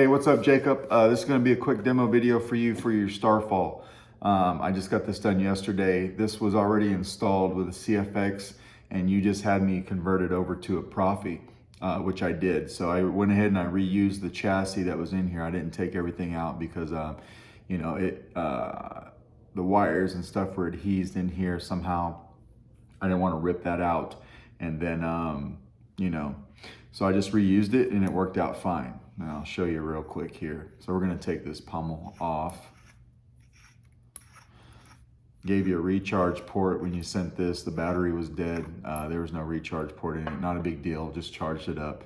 Hey, what's up, Jacob? This is going to be a quick demo video for you for your Starfall. I just got this done yesterday. This was already installed with a CFX, and you just had me convert it over to a Proffie, which I did. So I went ahead and I reused the chassis that was in here. I didn't take everything out because, you know, the wires and stuff were adhesed in here somehow. I didn't want to rip that out, and then, you know, so I just reused it and it worked out fine. Now I'll show you real quick here. So we're gonna take this pommel off. Gave you a recharge port when you sent this. The battery was dead. There was no recharge port in it. Not a big deal, just charged it up.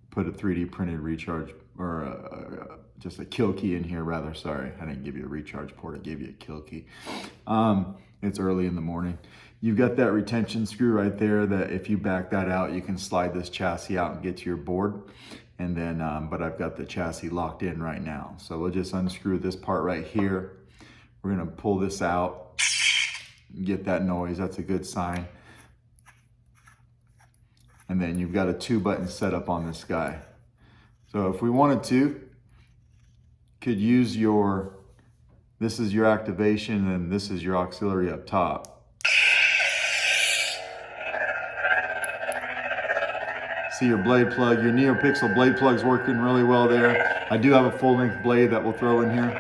Put a 3D printed recharge, or just a kill key in here rather, sorry. I didn't give you a recharge port, I gave you a kill key. It's early in the morning. You've got that retention screw right there that if you back that out, you can slide this chassis out and get to your board. And then, but I've got the chassis locked in right now. So we'll just unscrew this part right here. We're gonna pull this out, get that noise, that's a good sign. And then you've got a 2-button setup on this guy. So if we wanted to, could use your, this is your activation and this is your auxiliary up top. See your blade plug, your NeoPixel blade plug's working really well there. I do have a full length blade that we'll throw in here.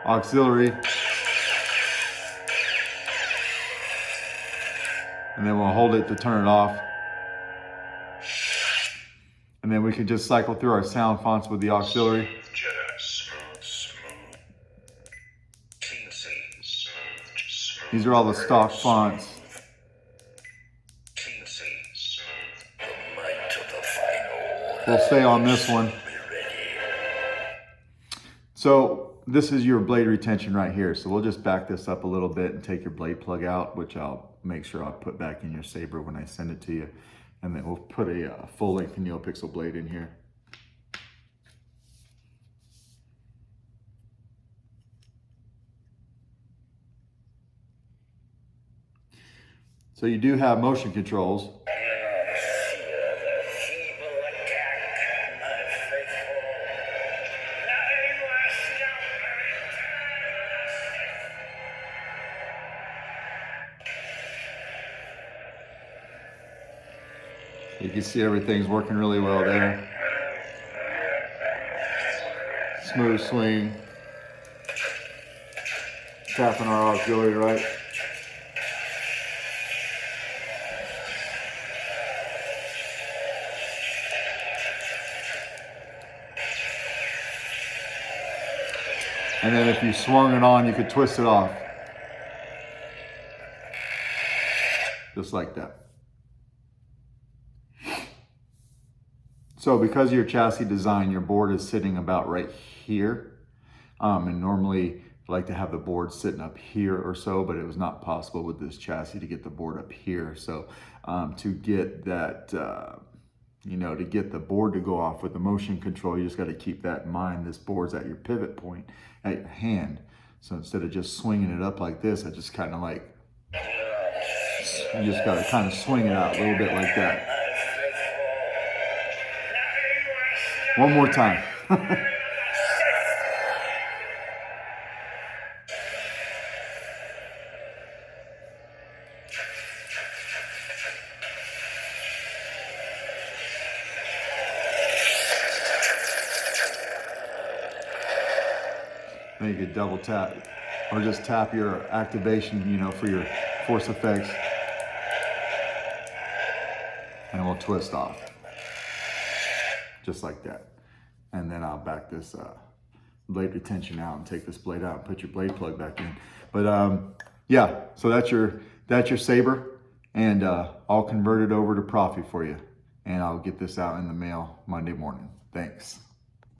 Auxiliary. And then we'll hold it to turn it off. And then we can just cycle through our sound fonts with the auxiliary. These are all the stock fonts. We'll stay on this one. So this is your blade retention right here. So we'll just back this up a little bit and take your blade plug out, which I'll make sure I'll put back in your Saber when I send it to you. And then we'll put a full length NeoPixel blade in here. So you do have motion controls. You can see everything's working really well there. Smooth swing. Tapping our auxiliary right. And then if you swung it on, you could twist it off. Just like that. So because of your chassis design, your board is sitting about right here. And normally I like to have the board sitting up here or so, but it was not possible with this chassis to get the board up here. So to get that, you know, to get the board to go off with the motion control, you just got to keep that in mind. This board's at your pivot point at your hand. So instead of just swinging it up like this, I just kind of like, you just got to kind of swing it out a little bit like that. One more time. Then you could double tap or just tap your activation, you know, for your force effects. And we'll twist off. Just like that. And then I'll back this blade retention out and take this blade out and put your blade plug back in. But yeah, so that's your Saber, and I'll convert it over to Proffie for you, and I'll get this out in the mail Monday morning. Thanks.